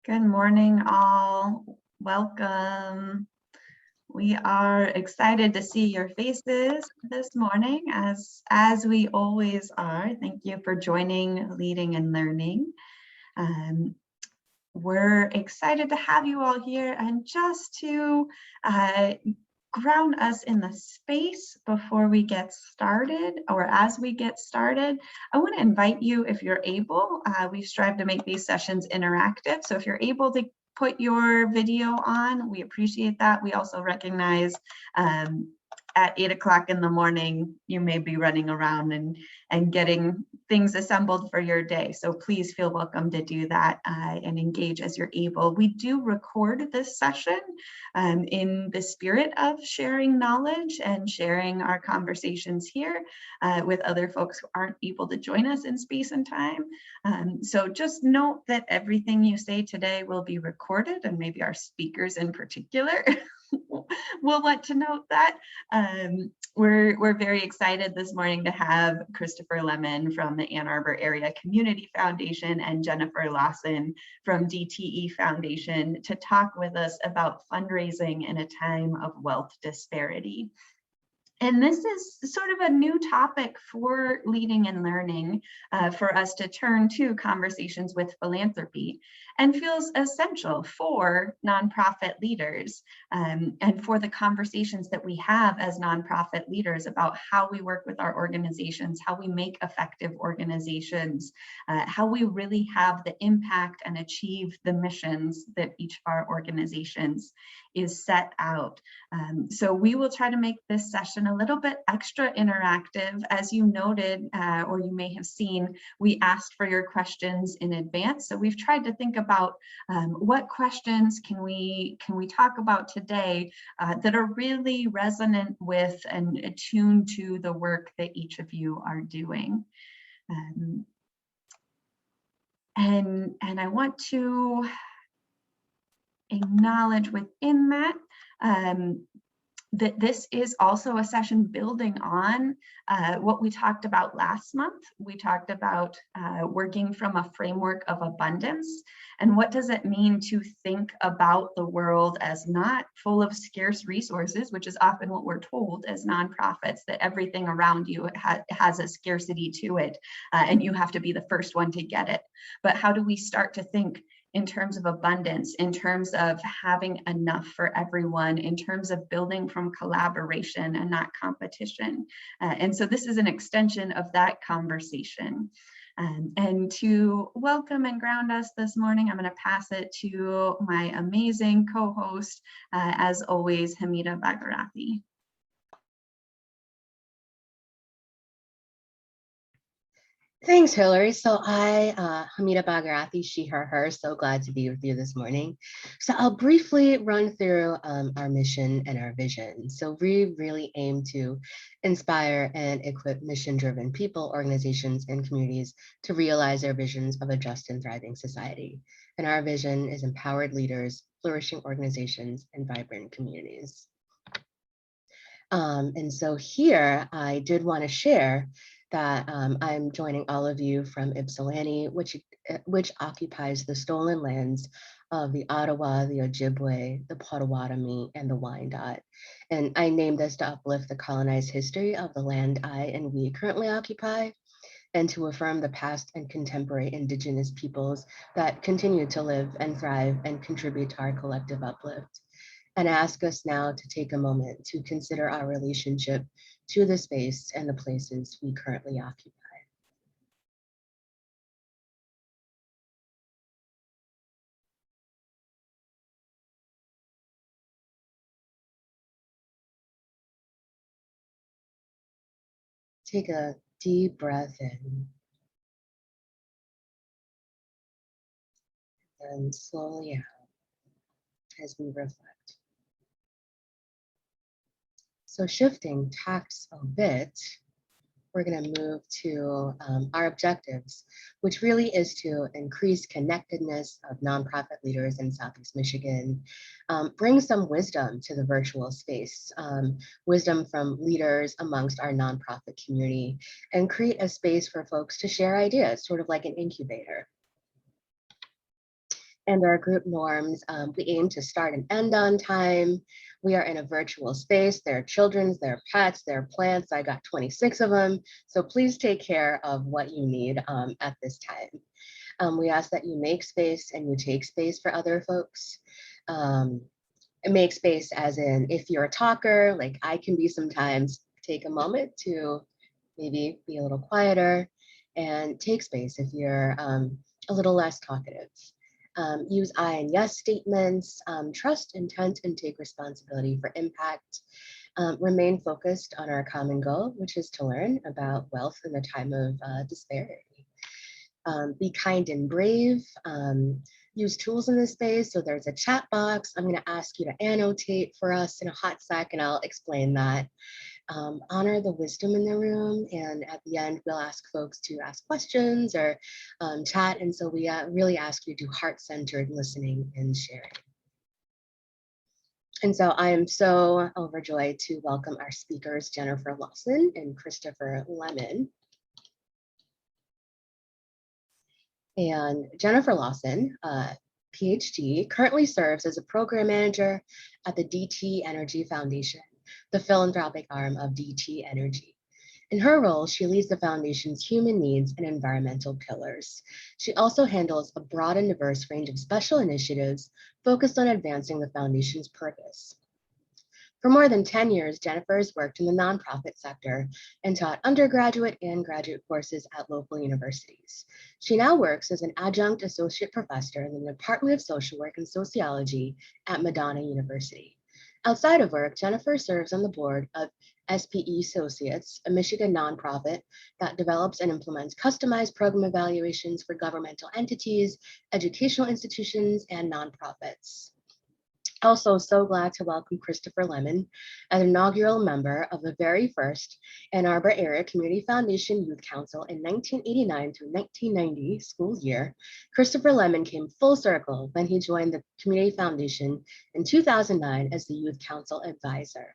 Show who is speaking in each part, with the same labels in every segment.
Speaker 1: Good morning, all. Welcome. We are excited to see your faces this morning, as we always are. Thank you for joining Leading and Learning. We're excited to have you all here, and just to ground us in the space before we get started, or as we get started, I want to invite you, if you're able, we strive to make these sessions interactive. So if you're able to put your video on, we appreciate that. We also recognize at 8 o'clock in the morning, you may be running around and getting things assembled for your day. So please feel welcome to do that and engage as you're able. We do record this session in the spirit of sharing knowledge and sharing our conversations here with other folks who aren't able to join us in space and time. So just note that everything you say today will be recorded, and maybe our speakers in particular will want to note that. We're very excited this morning to have Christopher Lemon from the Ann Arbor Area Community Foundation and Jennifer Lawson from DTE Foundation to talk with us about fundraising in a time of wealth disparity. And this is sort of a new topic for Leading and Learning for us to turn to conversations with philanthropy, and feels essential for nonprofit leaders and for the conversations that we have as nonprofit leaders about how we work with our organizations, how we make effective organizations, how we really have the impact and achieve the missions that each of our organizations is set out. So we will try to make this session a little bit extra interactive. As you noted, or you may have seen, we asked for your questions in advance. So we've tried to think about what questions can we talk about today that are really resonant with and attuned to the work that each of you are doing. And I want to acknowledge within that that this is also a session building on what we talked about last month. We talked about working from a framework of abundance, and what does it mean to think about the world as not full of scarce resources, which is often what we're told as nonprofits, that everything around you has a scarcity to it, and you have to be the first one to get it. But how do we start to think in terms of abundance, in terms of having enough for everyone, in terms of building from collaboration and not competition? And so this is an extension of that conversation. And to welcome and ground us this morning, I'm going to pass it to my amazing co-host, as always, Hamida Bagarathy.
Speaker 2: Thanks, Hillary. So Hamida Bagarathy, she, her, so glad to be with you this morning. So I'll briefly run through our mission and our vision. So we really aim to inspire and equip mission-driven people, organizations, and communities to realize their visions of a just and thriving society. And our vision is empowered leaders, flourishing organizations, and vibrant communities. And so here, I did want to share that I'm joining all of you from Ypsilanti, which occupies the stolen lands of the Ottawa, the Ojibwe, the Potawatomi, and the Wyandot. And I named this to uplift the colonized history of the land I and we currently occupy, and to affirm the past and contemporary Indigenous peoples that continue to live and thrive and contribute to our collective uplift. And ask us now to take a moment to consider our relationship to the space and the places we currently occupy. Take a deep breath in and slowly out as we reflect. So shifting tacks a bit, we're going to move to our objectives, which really is to increase connectedness of nonprofit leaders in Southeast Michigan, bring some wisdom to the virtual space, wisdom from leaders amongst our nonprofit community, and create a space for folks to share ideas, sort of like an incubator. and our group norms. We aim to start and end on time. We are in a virtual space. There are children, there are pets, there are plants. I got 26 of them. So please take care of what you need at this time. We ask that you make space and you take space for other folks. Make space as in, if you're a talker, like I can be sometimes, take a moment to maybe be a little quieter, and take space if you're a little less talkative. Use I and yes statements, trust intent and take responsibility for impact. Remain focused on our common goal, which is to learn about wealth in the time of disparity. Be kind and brave. Use tools in this space. So there's a chat box. I'm going to ask you to annotate for us in a hot sec, and I'll explain that. Honor the wisdom in the room, and at the end we'll ask folks to ask questions or chat, and so we really ask you to do heart-centered listening and sharing. And so I am so overjoyed to welcome our speakers, Jennifer Lawson and Christopher Lemon. And Jennifer Lawson, PhD, currently serves as a program manager at the DT Energy Foundation, the philanthropic arm of DT Energy. In her role, she leads the foundation's human needs and environmental pillars. She also handles a broad and diverse range of special initiatives focused on advancing the foundation's purpose. For more than 10 years, Jennifer has worked in the nonprofit sector and taught undergraduate and graduate courses at local universities. She now works as an adjunct associate professor in the Department of Social Work and Sociology at Madonna University. Outside of work, Jennifer serves on the board of SPE Associates, a Michigan nonprofit that develops and implements customized program evaluations for governmental entities, educational institutions, and nonprofits. Also, so glad to welcome Christopher Lemon, an inaugural member of the very first Ann Arbor Area Community Foundation Youth Council in 1989 through 1990 school year. Christopher Lemon came full circle when he joined the Community Foundation in 2009 as the Youth Council Advisor.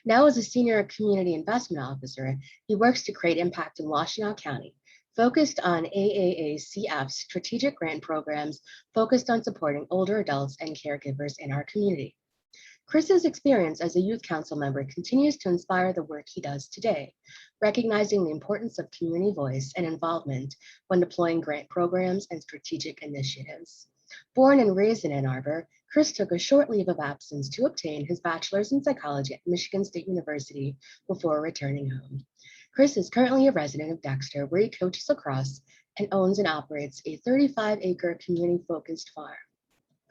Speaker 2: Now as a Senior Community Investment Officer, he works to create impact in Washtenaw County, focused on AAACF's strategic grant programs focused on supporting older adults and caregivers in our community. Chris's experience as a youth council member continues to inspire the work he does today, recognizing the importance of community voice and involvement when deploying grant programs and strategic initiatives. Born and raised in Ann Arbor, Chris took a short leave of absence to obtain his bachelor's in psychology at Michigan State University before returning home. Chris is currently a resident of Dexter, where he coaches lacrosse and owns and operates a 35-acre community-focused farm.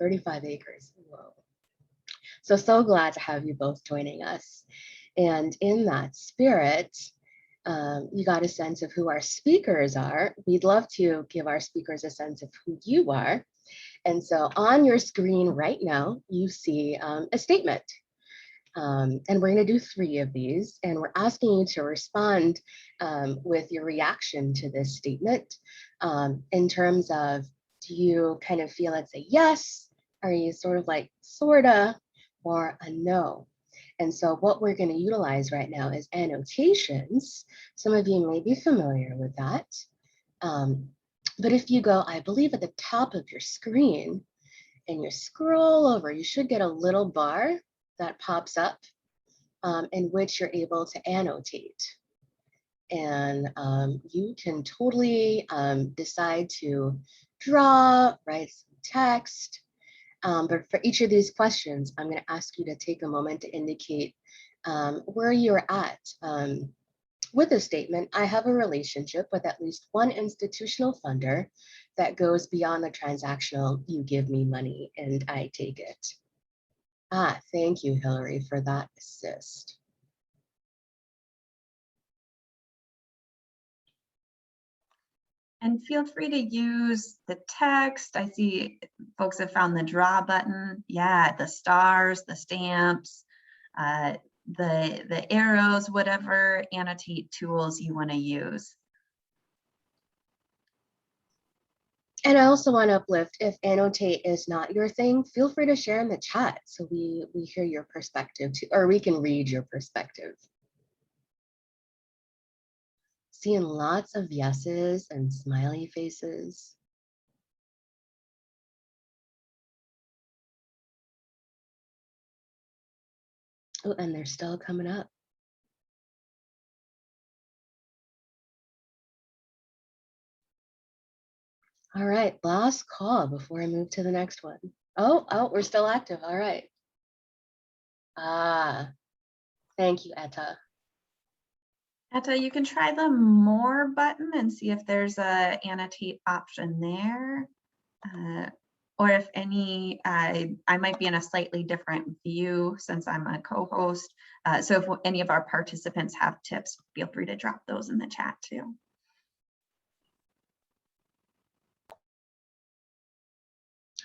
Speaker 2: 35 acres, whoa. So glad to have you both joining us. And in that spirit, you got a sense of who our speakers are. We'd love to give our speakers a sense of who you are. And so on your screen right now, you see a statement. And we're going to do 3 of these, and we're asking you to respond with your reaction to this statement in terms of, do you kind of feel it's a yes? Are you sort of like sorta, or a no? And so what we're going to utilize right now is annotations. Some of you may be familiar with that. But if you go, I believe at the top of your screen, and you scroll over, you should get a little bar that pops up in which you're able to annotate. And you can totally decide to draw, write some text. But for each of these questions, I'm going to ask you to take a moment to indicate where you're at. With this statement, I have a relationship with at least one institutional funder that goes beyond the transactional, you give me money and I take it. Thank you, Hillary, for that assist.
Speaker 1: And feel free to use the text. I see folks have found the draw button. Yeah, the stars, the stamps, the arrows, whatever annotate tools you want to use.
Speaker 2: And I also want to uplift, if annotate is not your thing, feel free to share in the chat so we hear your perspective too, or we can read your perspective. Seeing lots of yeses and smiley faces. Oh, and they're still coming up. All right, last call before I move to the next one. Oh, we're still active. All right. Thank you, Etta.
Speaker 1: Etta, you can try the more button and see if there's a annotate option there. Or if any, I might be in a slightly different view since I'm a co-host. So if any of our participants have tips, feel free to drop those in the chat too.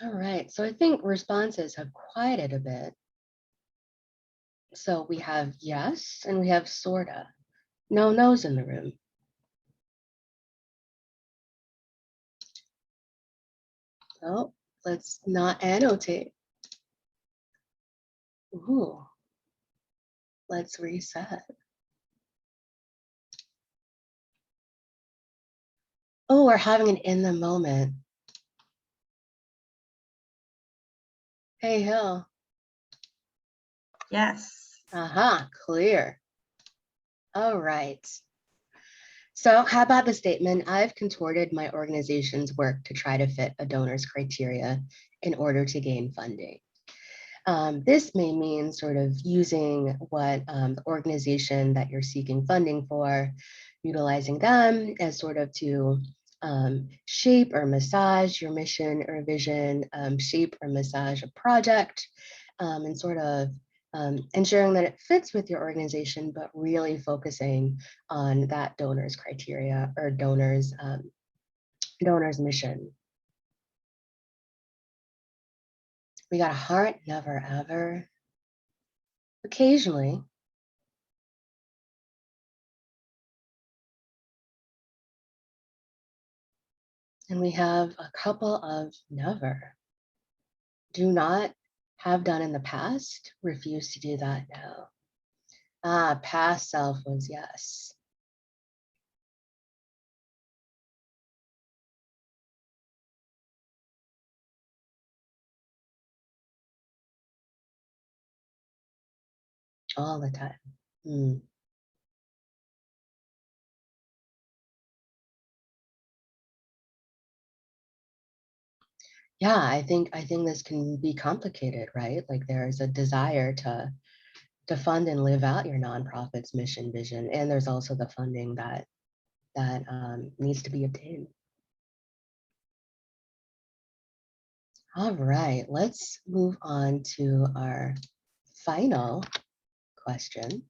Speaker 2: All right, so I think responses have quieted a bit. So we have yes, and we have sorta. No no's in the room. Oh, let's not annotate. Ooh, let's reset. Oh, we're having an in the moment. Hey, Hill.
Speaker 1: Yes.
Speaker 2: Clear. All right. So how about the statement, I've contorted my organization's work to try to fit a donor's criteria in order to gain funding. This may mean sort of using what the organization that you're seeking funding for, utilizing them as sort of to shape or massage your mission or vision, shape or massage a project, and sort of ensuring that it fits with your organization, but really focusing on that donor's criteria or donor's mission. We got a heart, never ever. Occasionally. And we have a couple of never. Do not, have done in the past, refuse to do that now. Past self was yes. All the time. Yeah, I think this can be complicated, right? Like there's a desire to fund and live out your nonprofit's mission vision, and there's also the funding that needs to be obtained. All right, let's move on to our final question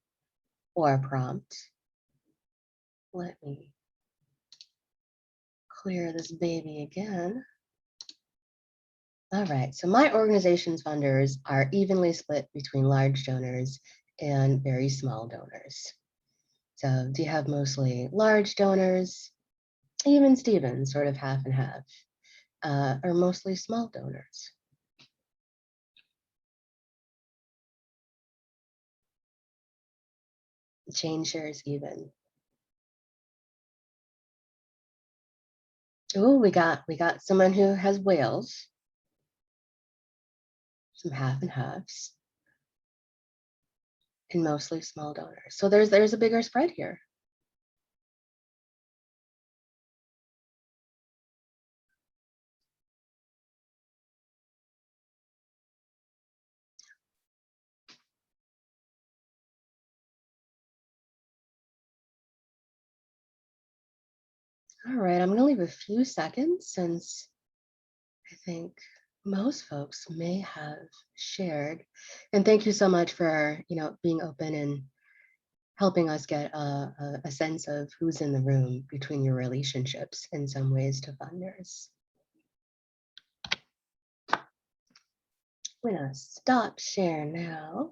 Speaker 2: or prompt. Let me clear this baby again. All right, so my organization's funders are evenly split between large donors and very small donors. So do you have mostly large donors, even Steven, sort of half and half, or mostly small donors? Chain shares even. Oh, we got someone who has whales, some half and halves, and mostly small donors. So there's a bigger spread here. All right, I'm gonna leave a few seconds since I think most folks may have shared. And thank you so much for, being open and helping us get a sense of who's in the room between your relationships in some ways to funders. I'm gonna stop share now.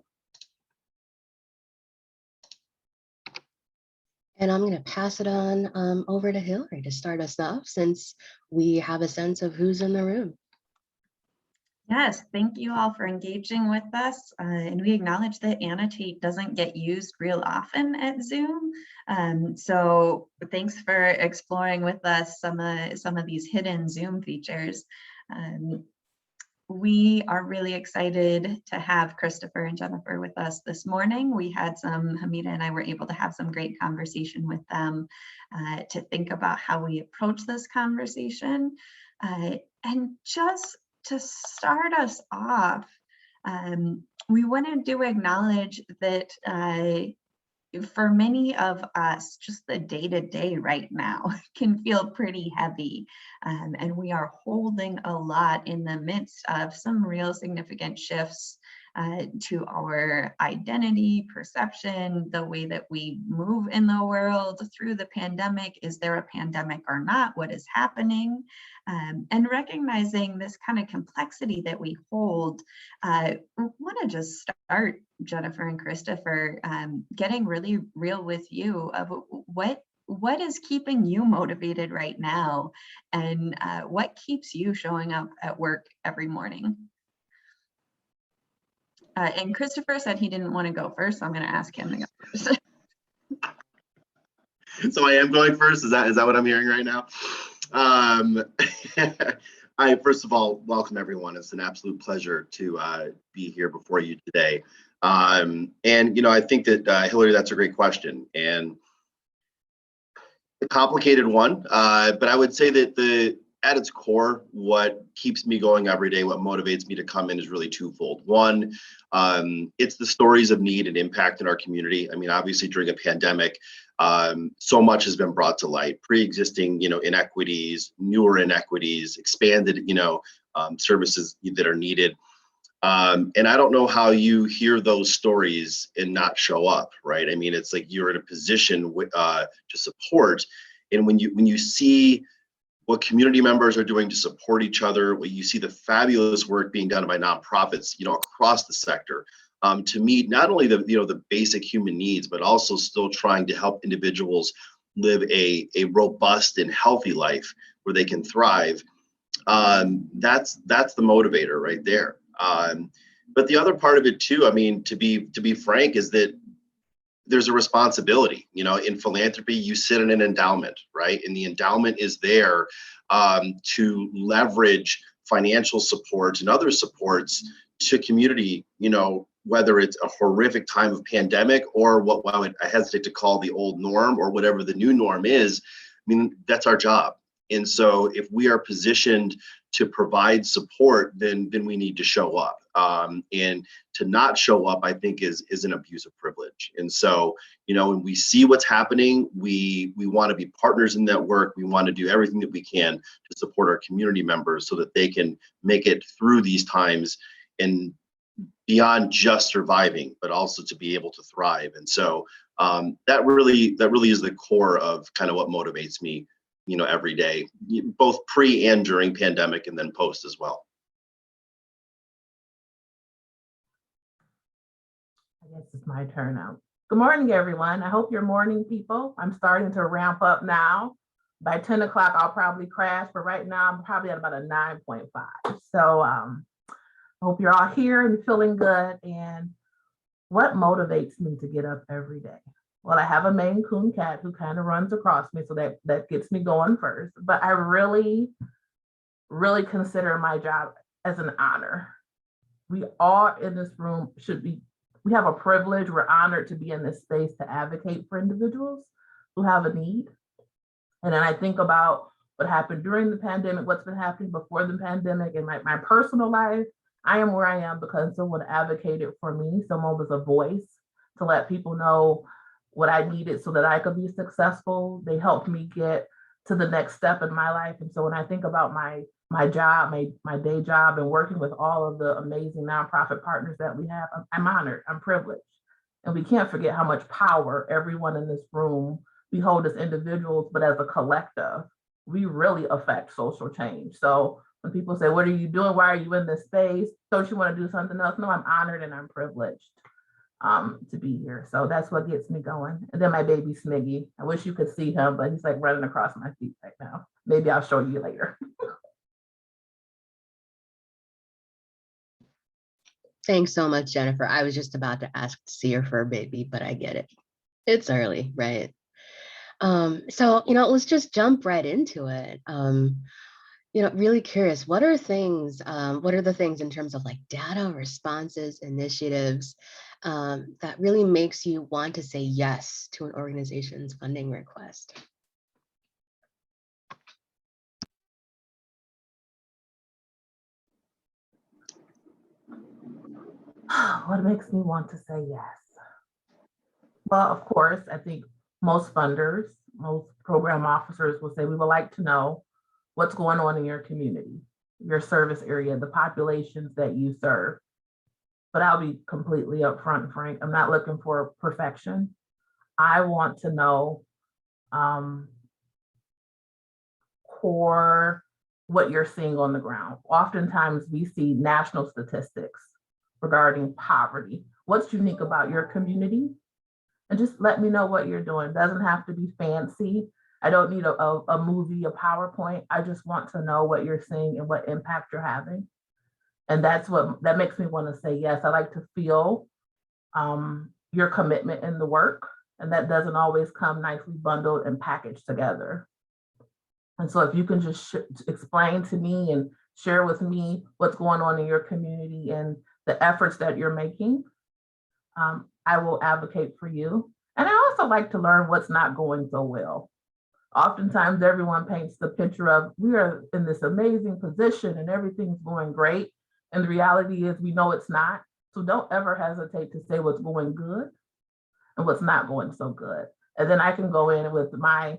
Speaker 2: And I'm gonna pass it on over to Hillary to start us off since we have a sense of who's in the room.
Speaker 1: Yes, thank you all for engaging with us. And we acknowledge that annotate doesn't get used real often at Zoom. So thanks for exploring with us some of these hidden Zoom features. We are really excited to have Christopher and Jennifer with us this morning. Hamida and I were able to have some great conversation with them to think about how we approach this conversation. And just to start us off, we wanted to acknowledge that for many of us, just the day-to-day right now can feel pretty heavy. And we are holding a lot in the midst of some real significant shifts to our identity, perception, the way that we move in the world through the pandemic. Is there a pandemic or not? What is happening? And recognizing this kind of complexity that we hold, I want to just start, Jennifer and Christopher, getting really real with you of what is keeping you motivated right now, and what keeps you showing up at work every morning. And Christopher said he didn't want to go first, so I'm going to ask him to go first.
Speaker 3: So I am going first. Is that what I'm hearing right now? I first of all welcome everyone. It's an absolute pleasure to be here before you today. And I think that Hillary, that's a great question and a complicated one. But I would say that at its core, what keeps me going every day, what motivates me to come in is really twofold. One, it's the stories of need and impact in our community. I mean, obviously during a pandemic, so much has been brought to light, pre-existing, inequities, newer inequities, expanded, services that are needed. And I don't know how you hear those stories and not show up, right? I mean, it's like you're in a position to support. And when you see what community members are doing to support each other, when you see the fabulous work being done by nonprofits, across the sector, to meet not only the basic human needs, but also still trying to help individuals live a robust and healthy life where they can thrive. That's the motivator right there. But the other part of it too, I mean, to be frank, is that there's a responsibility. In philanthropy, you sit in an endowment, right? And the endowment is there to leverage financial support and other supports to community, whether it's a horrific time of pandemic or what I hesitate to call the old norm or whatever the new norm is. I mean, that's our job. And so if we are positioned to provide support, then we need to show up. And to not show up, I think, is an abuse of privilege. And so, when we see what's happening, we want to be partners in that work. We want to do everything that we can to support our community members so that they can make it through these times and beyond just surviving, but also to be able to thrive. And so that really is the core of kind of what motivates me every day, both pre and during pandemic and then post as well.
Speaker 4: I guess it's my turn now. Good morning, everyone. I hope you're morning people. I'm starting to ramp up now. By 10 o'clock, I'll probably crash, but right now I'm probably at about a 9.5. So I hope you're all here and feeling good. And what motivates me to get up every day? Well, I have a Maine Coon cat who kind of runs across me, so that gets me going first. But I really, really consider my job as an honor. We all in this room we have a privilege. We're honored to be in this space to advocate for individuals who have a need. And then I think about what happened during the pandemic, what's been happening before the pandemic, and my personal life. I am where I am because someone advocated for me. Someone was a voice to let people know what I needed so that I could be successful. They helped me get to the next step in my life. And so when I think about my job, my day job, and working with all of the amazing nonprofit partners that we have, I'm honored, I'm privileged. And we can't forget how much power everyone in this room, we hold as individuals, but as a collective, we really affect social change. So when people say, what are you doing? Why are you in this space? Don't you want to do something else? No, I'm honored and I'm privileged to be here. So that's what gets me going. And then my baby Smiggy, I wish you could see him, but he's like running across my feet right now. Maybe I'll show you later.
Speaker 2: Thanks so much, Jennifer. I was just about to ask to see your fur baby, but I get it. It's early, right? So, let's just jump right into it. really curious, what are the things in terms of like data, responses, initiatives that really makes you want to say yes to an organization's funding request?
Speaker 4: What makes me want to say yes? Well, of course, I think most funders, most program officers will say, we would like to know what's going on in your community, your service area, the populations that you serve. But I'll be completely upfront and frank. I'm not looking for perfection. I want to know core what you're seeing on the ground. Oftentimes we see national statistics regarding poverty. What's unique about your community? And just let me know what you're doing. It doesn't have to be fancy. I don't need a movie, a PowerPoint. I just want to know what you're seeing and what impact you're having. And that makes me want to say yes. I like to feel your commitment in the work, and that doesn't always come nicely bundled and packaged together. And so if you can just explain to me and share with me what's going on in your community and the efforts that you're making, I will advocate for you. And I also like to learn what's not going so well. Oftentimes everyone paints the picture of we are in this amazing position and everything's going great. And the reality is we know it's not. So don't ever hesitate to say what's going good and what's not going so good. And then I can go in with my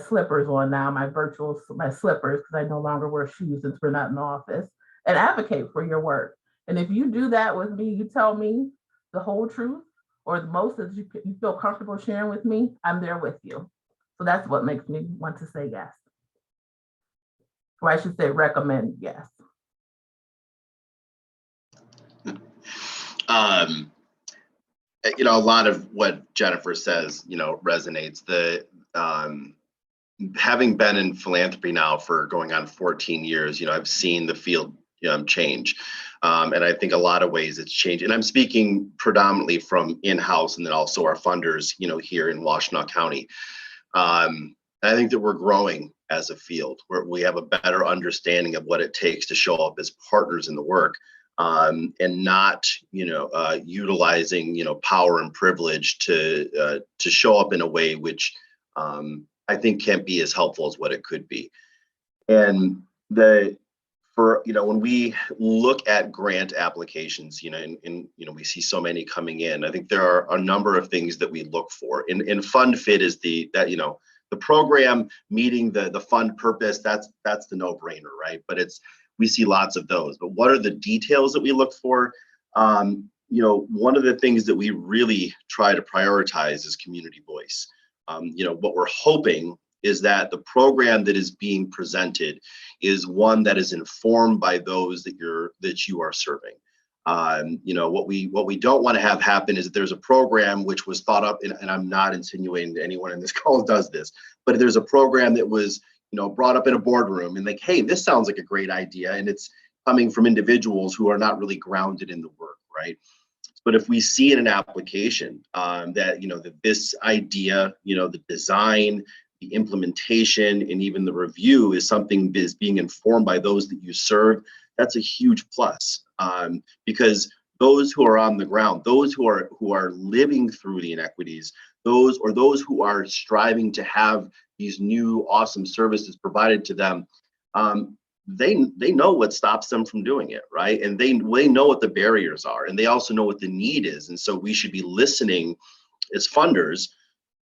Speaker 4: slippers on now, my slippers, because I no longer wear shoes since we're not in the office, and advocate for your work. And if you do that with me, you tell me the whole truth or the most that you feel comfortable sharing with me, I'm there with you. So that's what makes me want to say yes. Or I should say recommend yes.
Speaker 3: A lot of what Jennifer says, resonates. Having been in philanthropy now for going on 14 years, I've seen the field change. And I think a lot of ways it's changed. And I'm speaking predominantly from in-house and then also our funders, here in Washtenaw County. I think that we're growing as a field where we have a better understanding of what it takes to show up as partners in the work. And not, utilizing, power and privilege to show up in a way which I think can't be as helpful as what it could be. And when we look at grant applications, and we see so many coming in, I think there are a number of things that we look for. And fund fit is the program meeting the fund purpose. That's the no-brainer, right? But we see lots of those, but what are the details that we look for? One of the things that we really try to prioritize is community voice. What we're hoping is that the program that is being presented is one that is informed by those that you are serving. What we don't want to have happen is that there's a program which was thought up, and I'm not insinuating that anyone in this call does this, but there's a program that was brought up in a boardroom and like, hey, this sounds like a great idea. And it's coming from individuals who are not really grounded in the work, right? But if we see in an application that, that this idea, the design, the implementation, and even the review is something that is being informed by those that you serve, that's a huge plus. Because those who are on the ground, those who are living through the inequities, those who are striving to have these new awesome services provided to them, they know what stops them from doing it, right? And they know what the barriers are, and they also know what the need is. And so we should be listening as funders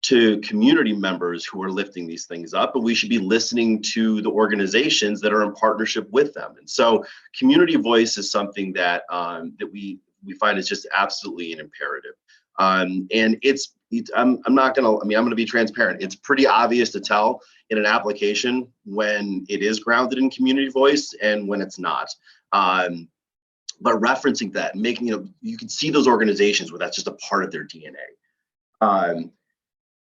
Speaker 3: to community members who are lifting these things up, and we should be listening to the organizations that are in partnership with them. And so community voice is something that that we find is just absolutely an imperative. And I'm going to be transparent. It's pretty obvious to tell in an application when it is grounded in community voice and when it's not. But referencing that, making, you can see those organizations where that's just a part of their DNA.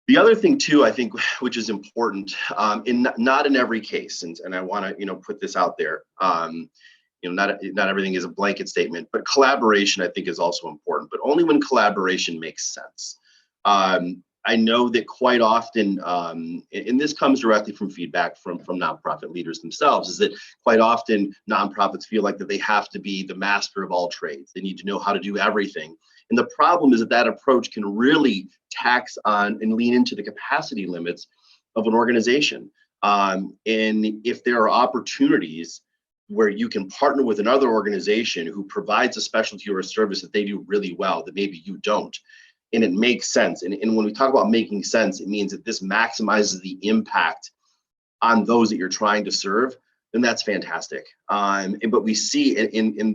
Speaker 3: The other thing too, I think, which is important, not in every case, and I want to, put this out there. Not everything is a blanket statement, but collaboration I think is also important, but only when collaboration makes sense. I I know that quite often, and this comes directly from feedback from nonprofit leaders themselves, is that quite often nonprofits feel like that they have to be the master of all trades. They need to know how to do everything. And the problem is that that approach can really tax on and lean into the capacity limits of an organization. And if there are opportunities where you can partner with another organization who provides a specialty or a service that they do really well that maybe you don't, and it makes sense. And when we talk about making sense, it means that this maximizes the impact on those that you're trying to serve, then that's fantastic. But we see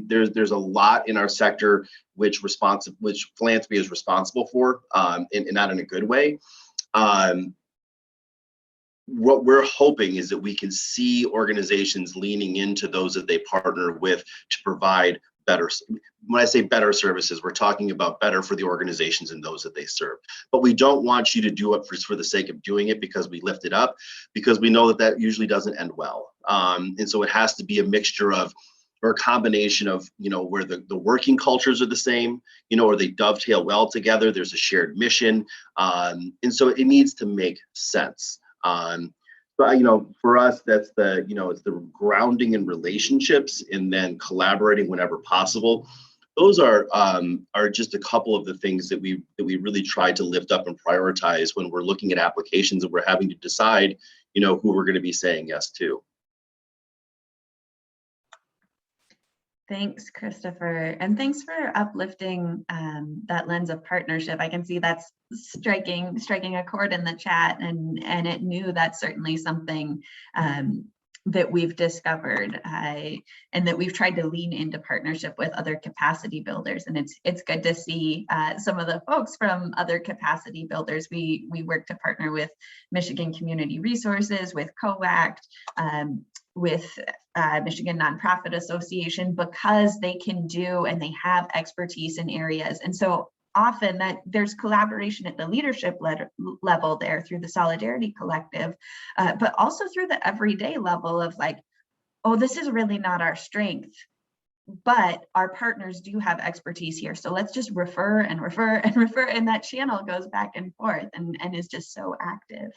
Speaker 3: there's a lot in our sector which philanthropy is responsible for, and not in a good way. What we're hoping is that we can see organizations leaning into those that they partner with to provide better. When I say better services, we're talking about better for the organizations and those that they serve. But we don't want you to do it for the sake of doing it because we lift it up, because we know that that usually doesn't end well. And so it has to be a mixture of, or a combination of, where the working cultures are the same, or they dovetail well together. There's a shared mission. And so it needs to make sense. But for us, that's it's the grounding in relationships and then collaborating whenever possible. Those are just a couple of the things that we really try to lift up and prioritize when we're looking at applications and we're having to decide, who we're going to be saying yes to.
Speaker 1: Thanks, Christopher. And thanks for uplifting that lens of partnership. I can see that's striking a chord in the chat, and it knew that's certainly something that we've discovered and that we've tried to lean into partnership with other capacity builders. And it's good to see some of the folks from other capacity builders. We work to partner with Michigan Community Resources, with COACT, with Michigan Nonprofit Association, because they can do and they have expertise in areas. And so often that there's collaboration at the leadership level there through the Solidarity Collective, but also through the everyday level of like, oh, this is really not our strength, but our partners do have expertise here. So let's just refer and refer and refer. And that channel goes back and forth and is just so active.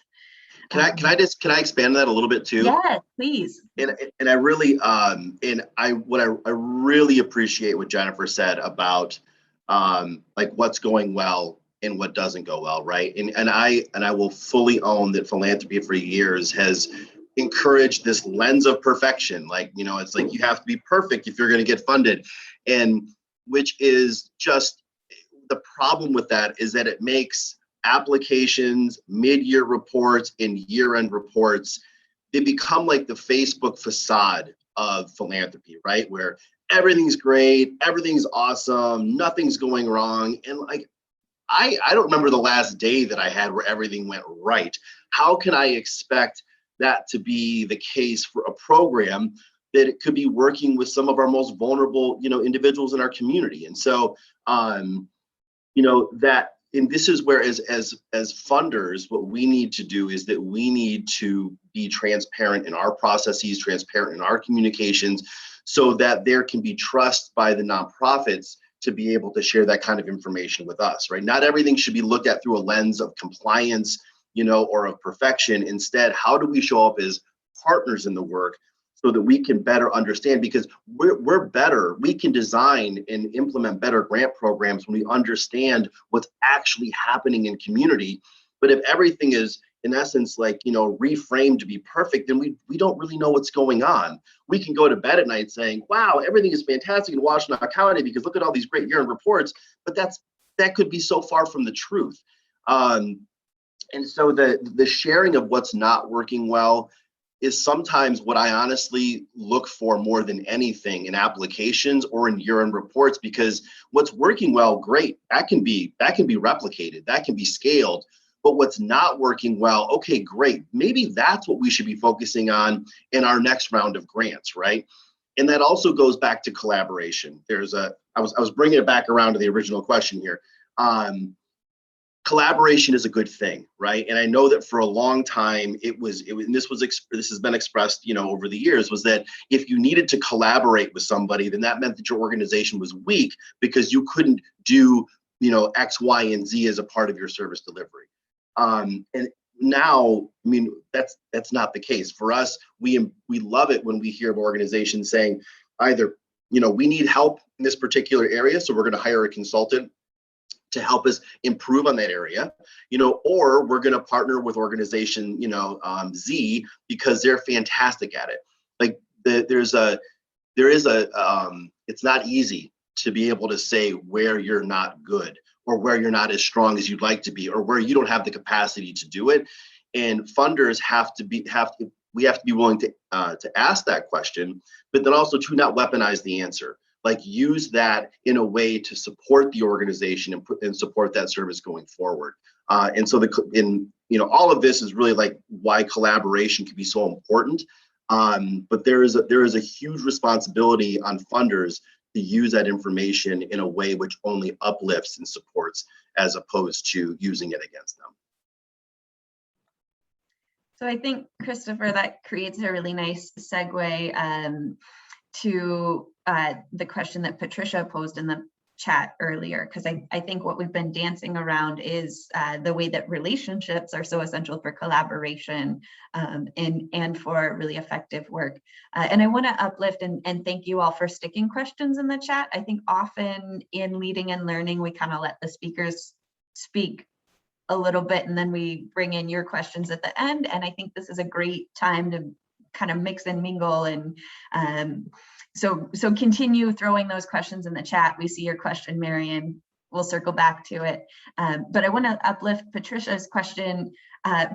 Speaker 3: Can I expand on that a little bit too?
Speaker 1: Yes, please.
Speaker 3: And I really what I really appreciate what Jennifer said about like what's going well and what doesn't go well, right? And I will fully own that philanthropy for years has encouraged this lens of perfection. Like, it's like you have to be perfect if you're going to get funded, and which is just the problem with that is that it makes applications, mid-year reports, and year-end reports, they become like the Facebook facade of philanthropy, right? Where everything's great, everything's awesome, nothing's going wrong. And like, I don't remember the last day that I had where everything went right. How can I expect that to be the case for a program that it could be working with some of our most vulnerable, individuals in our community? And so, and this is where as funders, what we need to do is that we need to be transparent in our processes, transparent in our communications, so that there can be trust by the nonprofits to be able to share that kind of information with us, right? Not everything should be looked at through a lens of compliance, or of perfection. Instead, how do we show up as partners in the work so that we can better understand? Because we can design and implement better grant programs when we understand what's actually happening in community. But if everything is, in essence, like, reframed to be perfect, then we don't really know what's going on. We can go to bed at night saying, wow, everything is fantastic in Washtenaw County because look at all these great year-end reports, but that could be so far from the truth. And so the sharing of what's not working well is sometimes what I honestly look for more than anything in applications or in year-end reports, because what's working well, great, that can be replicated, that can be scaled. But what's not working well, okay, great, maybe that's what we should be focusing on in our next round of grants, right? And that also goes back to collaboration. I was bringing it back around to the original question here. Collaboration is a good thing, right? And I know that for a long time and this has been expressed, over the years, was that if you needed to collaborate with somebody, then that meant that your organization was weak because you couldn't do, X, Y, and Z as a part of your service delivery. And now, I mean, that's not the case for us. We love it when we hear of organizations saying either, we need help in this particular area, so we're going to hire a consultant to help us improve on that area, or we're going to partner with organization, Z, because they're fantastic at it. Like it's not easy to be able to say where you're not good or where you're not as strong as you'd like to be or where you don't have the capacity to do it. And funders we have to be willing to ask that question, but then also to not weaponize the answer. Like use that in a way to support the organization and support that service going forward. And so all of this is really like why collaboration can be so important. But there is a huge responsibility on funders to use that information in a way which only uplifts and supports as opposed to using it against them.
Speaker 1: So I think, Christopher, that creates a really nice segue to the question that Patricia posed in the chat earlier, because I think what we've been dancing around is the way that relationships are so essential for collaboration and for really effective work. And I want to uplift and thank you all for sticking questions in the chat. I think often in leading and learning, we kind of let the speakers speak a little bit and then we bring in your questions at the end. And I think this is a great time to kind of mix and mingle and so continue throwing those questions in the chat. We see your question, Marion. We'll circle back to it. But I want to uplift Patricia's question,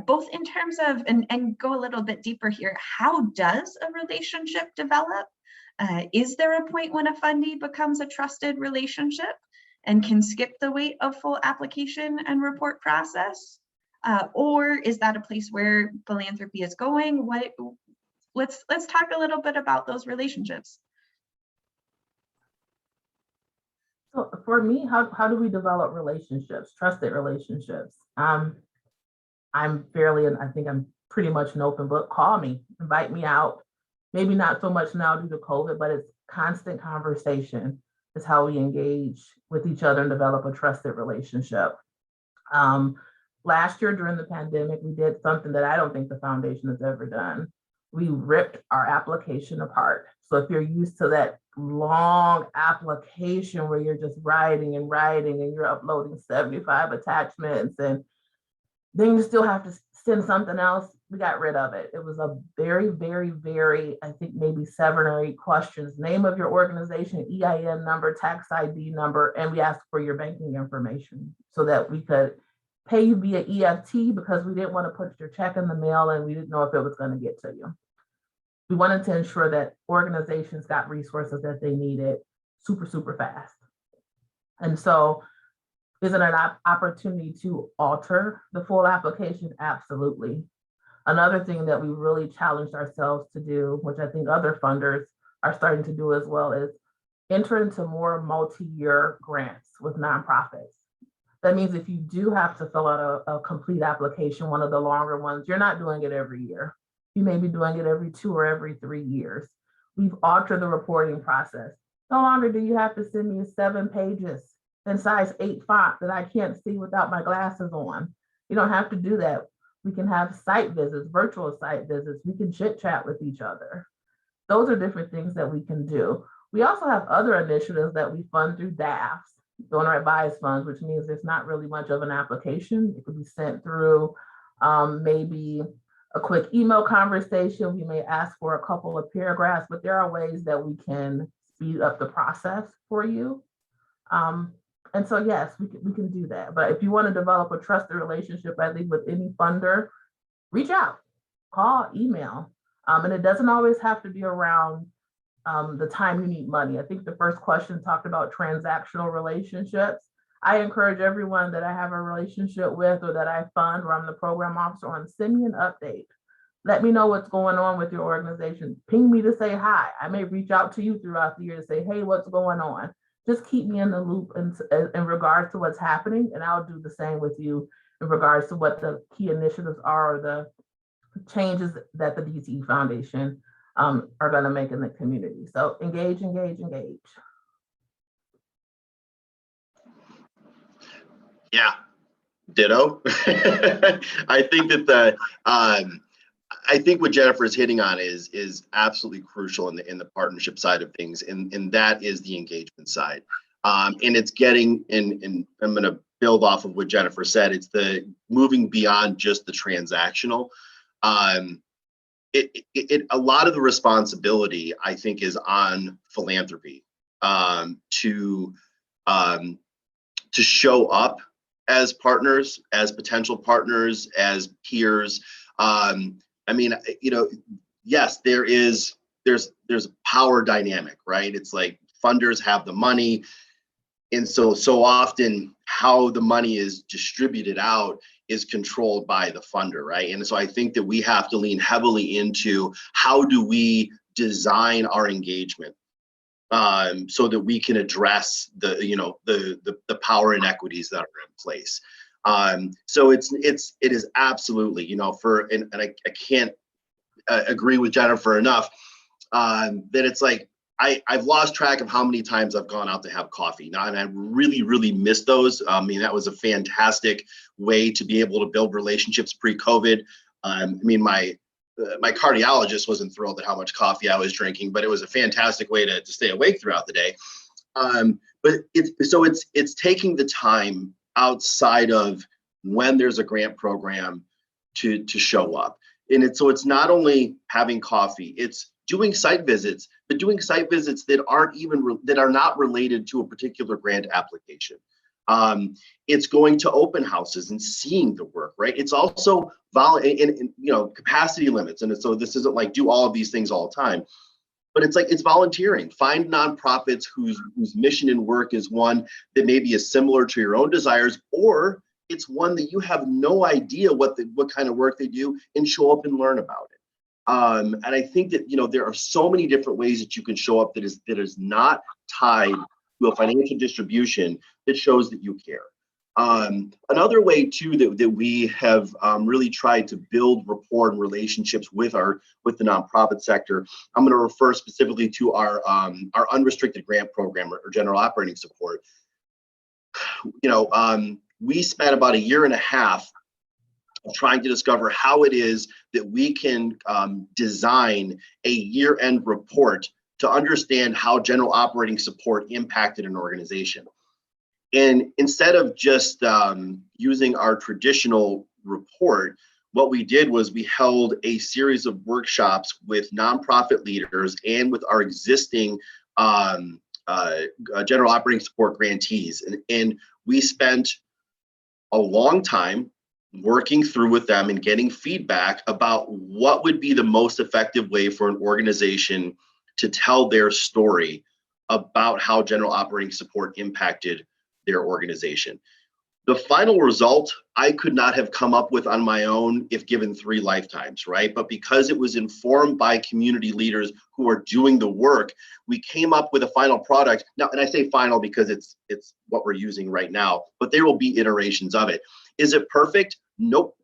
Speaker 1: both in terms of, and go a little bit deeper here, how does a relationship develop? Is there a point when a fundee becomes a trusted relationship and can skip the wait of full application and report process? Or is that a place where philanthropy is going? Let's talk a little bit about those relationships.
Speaker 4: So for me, how do we develop relationships, trusted relationships? I'm fairly, and I think I'm pretty much an open book. Call me, invite me out. Maybe not so much now due to COVID, but it's constant conversation is how we engage with each other and develop a trusted relationship. Last year during the pandemic, we did something that I don't think the foundation has ever done. We ripped our application apart. So if you're used to that long application where you're just writing and you're uploading 75 attachments and then you still have to send something else, we got rid of it. It was a very, very, very, I think maybe 7 or 8 questions: name of your organization, EIN number, tax ID number, and we asked for your banking information so that we could pay you via EFT because we didn't want to put your check in the mail and we didn't know if it was going to get to you. We wanted to ensure that organizations got resources that they needed super, super fast. And so is it an opportunity to alter the full application? Absolutely. Another thing that we really challenged ourselves to do, which I think other funders are starting to do as well, is enter into more multi-year grants with nonprofits. That means if you do have to fill out a complete application, one of the longer ones, you're not doing it every year. You may be doing it every 2 or every 3 years. We've altered the reporting process. No longer do you have to send me 7 pages in size 8 font that I can't see without my glasses on. You don't have to do that. We can have site visits, virtual site visits. We can chit chat with each other. Those are different things that we can do. We also have other initiatives that we fund through DAFs, donor advised funds, which means there's not really much of an application. It could be sent through maybe a quick email conversation. We may ask for a couple of paragraphs, but there are ways that we can speed up the process for you. And so, yes, we can do that. But if you want to develop a trusted relationship, I think with any funder, reach out, call, email. And it doesn't always have to be around the time you need money. I think the first question talked about transactional relationships. I encourage everyone that I have a relationship with or that I fund or I'm the program officer on, send me an update. Let me know what's going on with your organization. Ping me to say hi. I may reach out to you throughout the year to say, hey, what's going on? Just keep me in the loop in regards to what's happening, and I'll do the same with you in regards to what the key initiatives are or the changes that the DTE Foundation are going to make in the community. So engage, engage, engage.
Speaker 3: Yeah, Ditto. I think that I think what Jennifer is hitting on is absolutely crucial in the partnership side of things, and that is the engagement side. And it's getting, and I'm going to build off of what Jennifer said. It's the moving beyond just the transactional. A lot of the responsibility, I think, is on philanthropy to show up as partners, as potential partners, as peers. I mean, you know, yes, there's a power dynamic, right? It's like funders have the money, and so often how the money is distributed out is controlled by the funder, right? And so I think that we have to lean heavily into how do we design our engagement so that we can address the power inequities that are in place. So it is absolutely, you know, and I can't agree with Jennifer enough that it's like I've lost track of how many times I've gone out to have coffee now, and I really miss those. I mean, that was a fantastic way to be able to build relationships pre-COVID. I mean, my cardiologist wasn't thrilled at how much coffee I was drinking, but it was a fantastic way to stay awake throughout the day. But it's taking the time outside of when there's a grant program to show up. And it's not only having coffee, it's doing site visits, but doing site visits that are not related to a particular grant application. It's going to open houses and seeing the work, right? It's also capacity limits. And so this isn't like do all of these things all the time, but it's volunteering. Find nonprofits whose mission and work is one that maybe is similar to your own desires, or it's one that you have no idea what kind of work they do, and show up and learn about it. And I think that, you know, there are so many different ways that you can show up that is not tied to a financial distribution that shows that you care. Another way too that we have really tried to build rapport and relationships with the nonprofit sector. I'm going to refer specifically to our unrestricted grant program or general operating support. You know, we spent about 1.5 years trying to discover how it is that we can design a year-end report to understand how general operating support impacted an organization. And instead of just using our traditional report, what we did was we held a series of workshops with nonprofit leaders and with our existing general operating support grantees. And we spent a long time working through with them and getting feedback about what would be the most effective way for an organization to tell their story about how general operating support impacted their organization. The final result I could not have come up with on my own if given 3 lifetimes, right? But because it was informed by community leaders who are doing the work, we came up with a final product. Now, and I say final because it's what we're using right now, but there will be iterations of it. Is it perfect? Nope.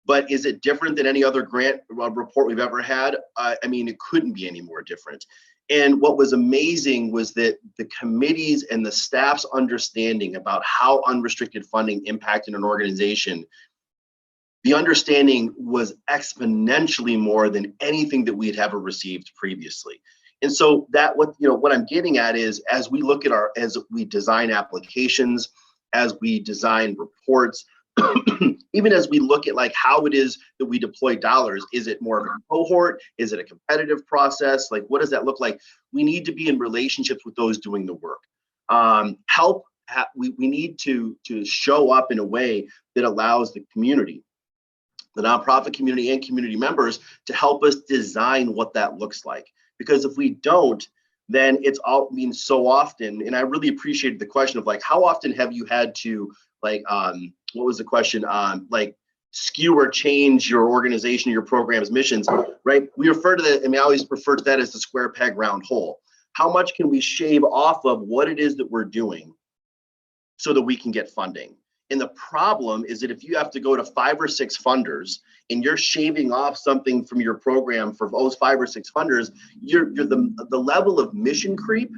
Speaker 3: But is it different than any other grant report we've ever had? I mean, it couldn't be any more different. And what was amazing was that the committees and the staff's understanding about how unrestricted funding impacted an organization, the understanding was exponentially more than anything that we had ever received previously. And so what I'm getting at is, as we look at as we design applications, as we design reports, even as we look at like how it is that we deploy dollars, is it more of a cohort? Is it a competitive process? Like, what does that look like? We need to be in relationships with those doing the work. We need to show up in a way that allows the community, the nonprofit community and community members to help us design what that looks like. Because if we don't, then it's all means so often, and I really appreciated the question of like, how often have you had to like, what was the question? Like skew or change your organization, your program's missions, right? We refer to that, I mean, I always refer to that as the square peg round hole. How much can we shave off of what it is that we're doing so that we can get funding? And the problem is that if you have to go to 5 or 6 funders and you're shaving off something from your program for those 5 or 6 funders, the level of mission creep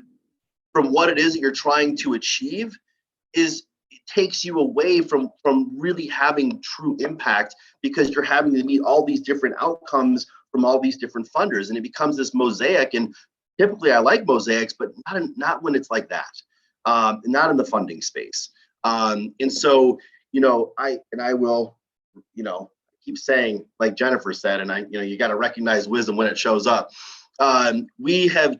Speaker 3: from what it is that you're trying to achieve is takes you away from really having true impact, because you're having to meet all these different outcomes from all these different funders, and it becomes this mosaic. And typically I like mosaics, but not when it's like that, not in the funding space. And so, I will, keep saying, like Jennifer said, and you got to recognize wisdom when it shows up. We have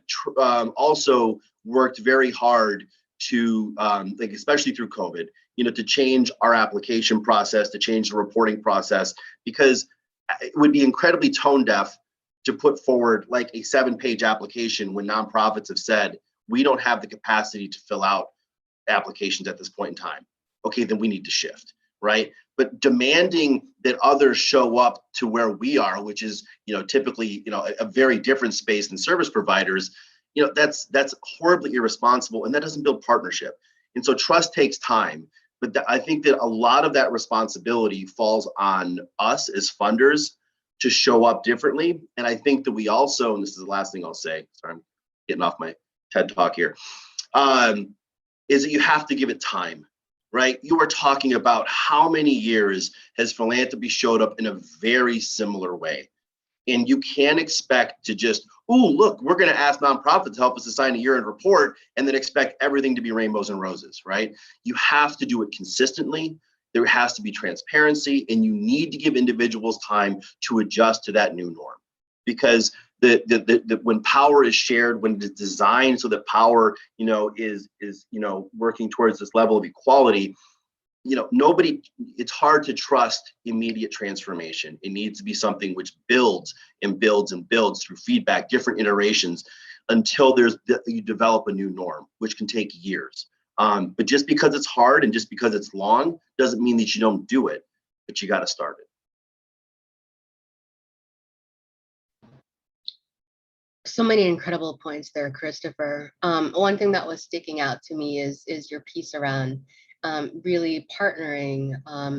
Speaker 3: also worked very hard to, especially through COVID, to change our application process, to change the reporting process, because it would be incredibly tone deaf to put forward like a 7-page application when nonprofits have said, we don't have the capacity to fill out applications at this point in time. Okay, then we need to shift, right? But demanding that others show up to where we are, which is, typically, a very different space than service providers, that's horribly irresponsible, and that doesn't build partnership. And so trust takes time, but I think that a lot of that responsibility falls on us as funders to show up differently. And I think that we also, and this is the last thing I'll say, sorry, I'm getting off my TED talk here, is that you have to give it time, right? You are talking about how many years has philanthropy showed up in a very similar way. And you can't expect to just, oh, look, we're going to ask nonprofits to help us assign a year-end report and then expect everything to be rainbows and roses, right? You have to do it consistently. There has to be transparency, and you need to give individuals time to adjust to that new norm. Because when power is shared, when it's designed so that power, is working towards this level of equality, it's hard to trust immediate transformation. It needs to be something which builds and builds and builds through feedback, different iterations, until you develop a new norm, which can take years. But just because it's hard and just because it's long doesn't mean that you don't do it, but you got to start it.
Speaker 2: So many incredible points there, Christopher. One thing that was sticking out to me is your piece around really partnering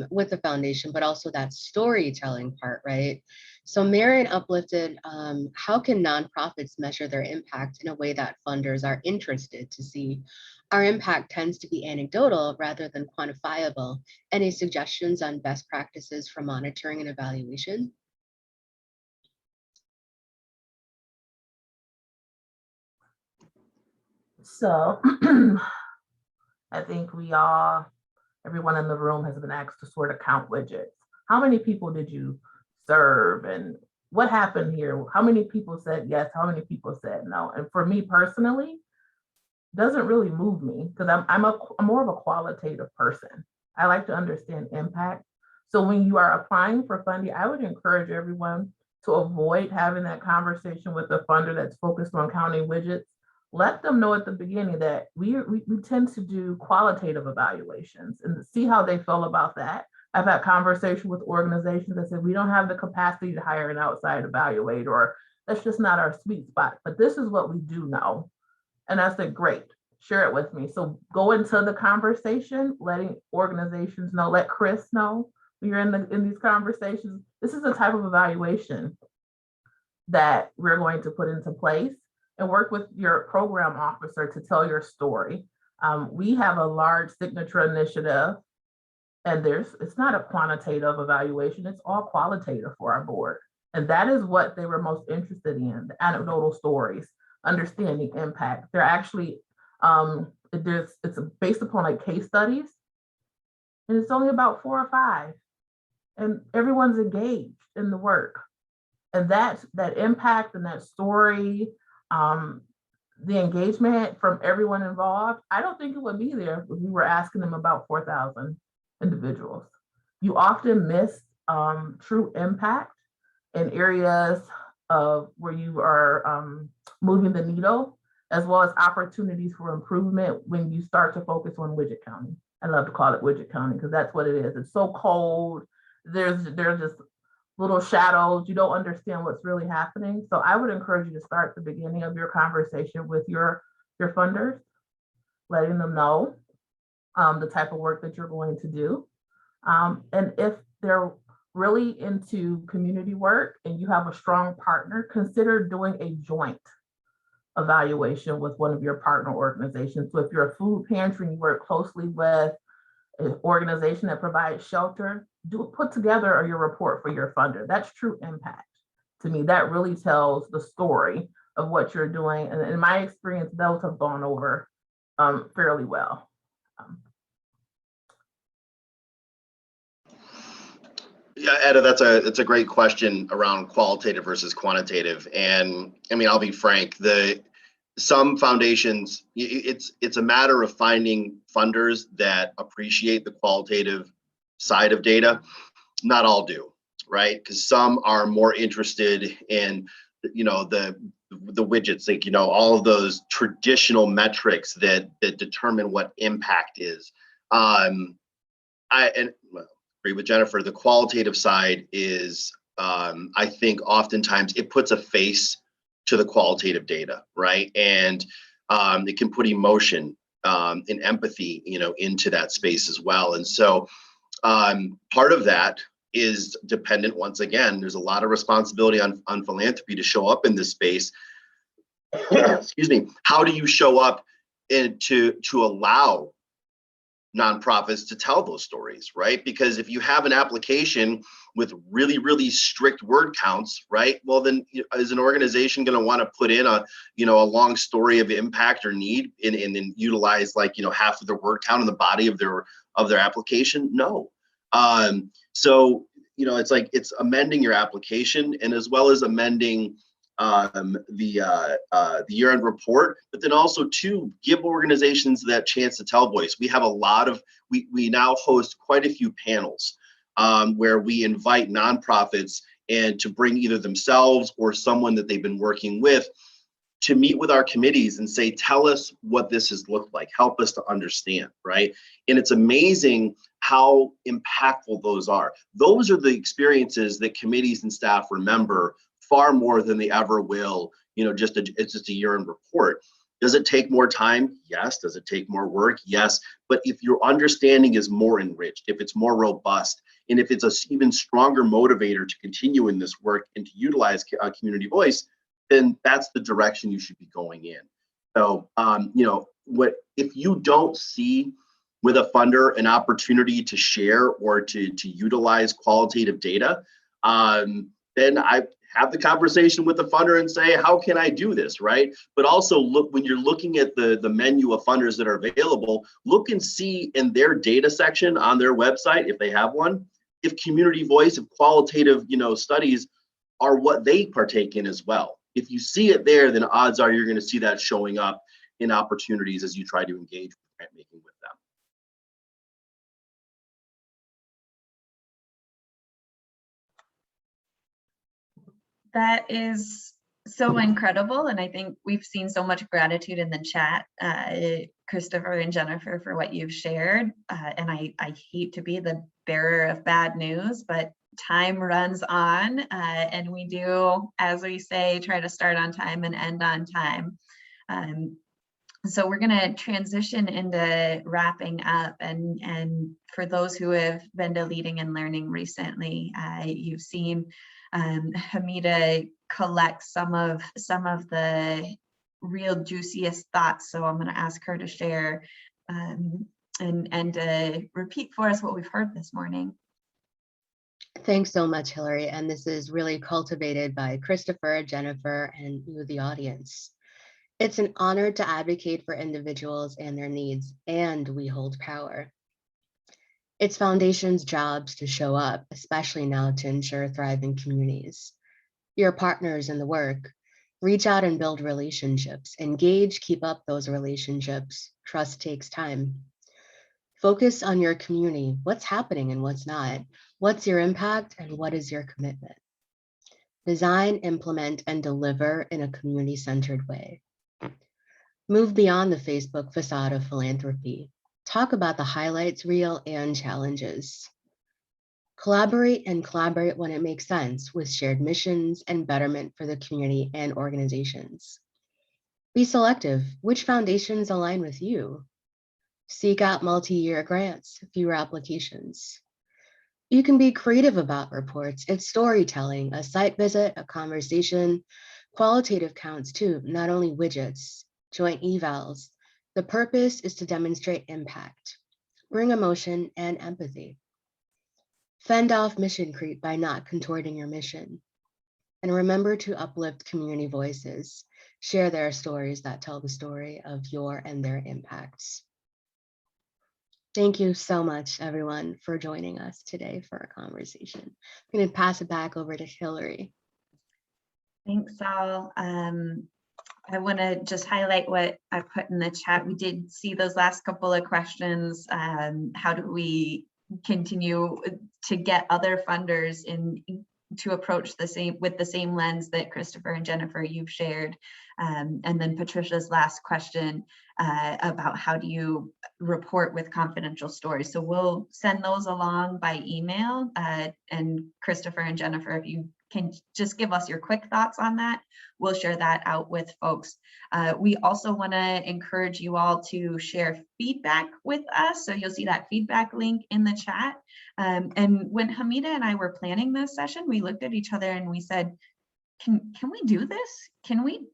Speaker 2: with the foundation, but also that storytelling part, right? So Marion uplifted, how can nonprofits measure their impact in a way that funders are interested to see? Our impact tends to be anecdotal rather than quantifiable. Any suggestions on best practices for monitoring and evaluation?
Speaker 4: So I think everyone in the room has been asked to sort of count widgets. How many people did you serve, and what happened here? How many people said yes? How many people said no? And for me personally, doesn't really move me, because I'm more of a qualitative person. I like to understand impact. So when you are applying for funding, I would encourage everyone to avoid having that conversation with a funder that's focused on counting widgets. Let them know at the beginning that we tend to do qualitative evaluations and see how they feel about that. I've had conversations with organizations that say, we don't have the capacity to hire an outside evaluator, or that's just not our sweet spot, but this is what we do know. And I said, great, share it with me. So go into the conversation, letting organizations know, let Chris know when you're in these conversations, this is the type of evaluation that we're going to put into place, and work with your program officer to tell your story. We have a large signature initiative, and it's not a quantitative evaluation, it's all qualitative for our board. And that is what they were most interested in, the anecdotal stories, understanding impact. They're actually, it's based upon like case studies, and it's only about 4 or 5, and everyone's engaged in the work. And that impact and that story, the engagement from everyone involved, I don't think it would be there if we were asking them about 4,000 individuals. You often miss true impact in areas of where you are moving the needle, as well as opportunities for improvement when you start to focus on widget counting. I love to call it widget counting because that's what it is. It's so cold. There's just little shadows. You don't understand what's really happening. So I would encourage you to start the beginning of your conversation with your funders, letting them know the type of work that you're going to do. And if they're really into community work and you have a strong partner, consider doing a joint evaluation with one of your partner organizations. So if you're a food pantry and you work closely with an organization that provides shelter, put together your report for your funder. That's true impact. To me, that really tells the story of what you're doing. And in my experience, those have gone over fairly well.
Speaker 3: Yeah, Etta, that's a great question around qualitative versus quantitative. And I mean, I'll be frank, some foundations, it's a matter of finding funders that appreciate the qualitative side of data. Not all do, right? Because some are more interested in, the widgets, like, all of those traditional metrics that determine what impact is. Agree with Jennifer. The qualitative side is, I think oftentimes it puts a face to the qualitative data, right? And it can put emotion and empathy, into that space as well. And so part of that is dependent, once again, there's a lot of responsibility on philanthropy to show up in this space. Excuse me. How do you show up and to allow nonprofits to tell those stories, right? Because if you have an application with really, really strict word counts, right? Well, then is an organization going to want to put in a long story of impact or need and then utilize half of their word count in the body of their application? No. So, it's amending your application, and as well as amending the year-end report, but then also to give organizations that chance to tell voice. We have we now host quite a few panels where we invite nonprofits and to bring either themselves or someone that they've been working with to meet with our committees and say, tell us what this has looked like, help us to understand, right? And it's amazing how impactful those are. Those are the experiences that committees and staff remember far more than they ever will, it's just a year-end report. Does it take more time? Yes. Does it take more work? Yes. But if your understanding is more enriched, if it's more robust, and if it's an even stronger motivator to continue in this work and to utilize community voice, then that's the direction you should be going in. So, if you don't see with a funder an opportunity to share or to utilize qualitative data, then I have the conversation with the funder and say, how can I do this, right? But also look, when you're looking at the menu of funders that are available, look and see in their data section on their website, if they have one, if community voice, if qualitative, studies are what they partake in as well. If you see it there, then odds are you're going to see that showing up in opportunities as you try to engage with grant making with them.
Speaker 1: That is so incredible. And I think we've seen so much gratitude in the chat, Christopher and Jennifer, for what you've shared. And I hate to be the bearer of bad news, but time runs on, and we do, as we say, try to start on time and end on time. So we're going to transition into wrapping up, and for those who have been to Leading and Learning recently, you've seen Hamida collect some of the real juiciest thoughts. So I'm going to ask her to share and repeat for us what we've heard this morning.
Speaker 2: Thanks so much, Hillary. And this is really cultivated by Christopher, Jennifer, and you, the audience. It's an honor to advocate for individuals and their needs, and we hold power. It's Foundation's jobs to show up, especially now to ensure thriving communities. Your partners in the work, reach out and build relationships. Engage, keep up those relationships. Trust takes time. Focus on your community, what's happening and what's not. What's your impact and what is your commitment? Design, implement, and deliver in a community-centered way. Move beyond the Facebook facade of philanthropy. Talk about the highlights, real and challenges. Collaborate when it makes sense with shared missions and betterment for the community and organizations. Be selective. Which foundations align with you? Seek out multi-year grants, fewer applications. You can be creative about reports. It's storytelling, a site visit, a conversation. Qualitative counts too, not only widgets, joint evals. The purpose is to demonstrate impact. Bring emotion and empathy. Fend off mission creep by not contorting your mission. And remember to uplift community voices. Share their stories that tell the story of your and their impacts. Thank you so much, everyone, for joining us today for our conversation. I'm going to pass it back over to Hillary.
Speaker 1: Thanks, all. I want to just highlight what I put in the chat. We did see those last couple of questions. How do we continue to get other funders to approach the same lens that Christopher and Jennifer you've shared? And then Patricia's last question about how do you report with confidential stories. So we'll send those along by email, and Christopher and Jennifer, if you can just give us your quick thoughts on that, we'll share that out with folks. We also want to encourage you all to share feedback with us. So you'll see that feedback link in the chat. And when Hamida and I were planning this session, we looked at each other and we said, can we do this? Can we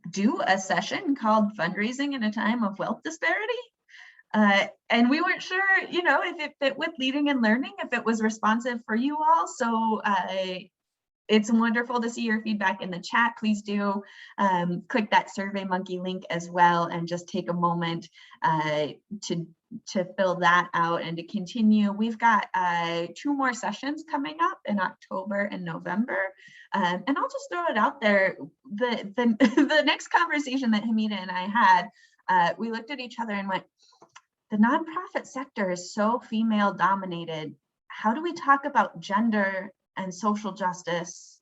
Speaker 1: do a session called Fundraising in a Time of Wealth Disparity? And we weren't sure, if it fit with leading and learning, if it was responsive for you all. So it's wonderful to see your feedback in the chat. Please do click that SurveyMonkey link as well, and just take a moment to fill that out and to continue. We've got 2 more sessions coming up in October and November. And I'll just throw it out there. The next conversation that Hamida and I had, we looked at each other and went, the nonprofit sector is so female dominated. How do we talk about gender and social justice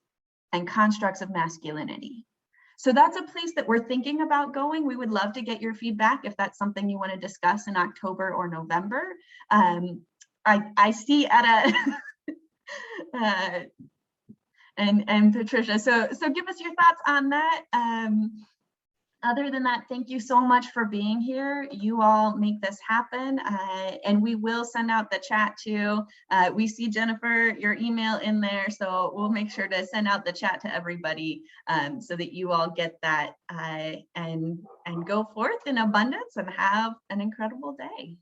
Speaker 1: and constructs of masculinity? So that's a place that we're thinking about going. We would love to get your feedback if that's something you want to discuss in October or November. I see Etta and Patricia. So give us your thoughts on that. Other than that, thank you so much for being here. You all make this happen, and we will send out the chat too. We see, Jennifer, your email in there, so we'll make sure to send out the chat to everybody so that you all get that and go forth in abundance and have an incredible day.